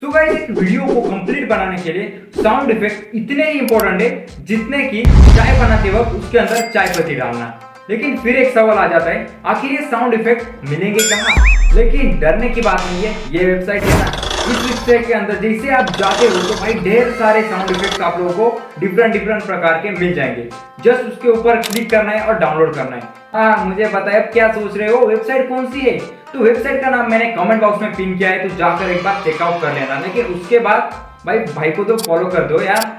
तो गाइस एक वीडियो को कंप्लीट बनाने के लिए साउंड इफेक्ट इतने ही इंपॉर्टेंट है जितने कि चाय बनाते वक्त उसके अंदर चाय पत्ती डालना। लेकिन फिर एक सवाल आ जाता है, आखिर ये साउंड इफेक्ट मिलेंगे कहाँ? लेकिन डरने की बात नहीं है, ये वेबसाइट है ना, इस वेबसाइट के अंदर जैसे आप जाते हो तो भाई ढेर सारे साउंड इफेक्ट्स आप लोगों को डिफरेंट प्रकार के मिल जाएंगे। जस्ट उसके ऊपर क्लिक करना है और डाउनलोड करना है। हाँ मुझे पता है, अब क्या सोच रहे हो वेबसाइट कौन सी है? तो वेबसाइट का नाम मैंने कमेंट बॉक्स में पिन किया है, तो जाकर एक बार चेकआउट कर लेना। लेकिन उसके बाद भाई को तो फॉलो कर दो यार।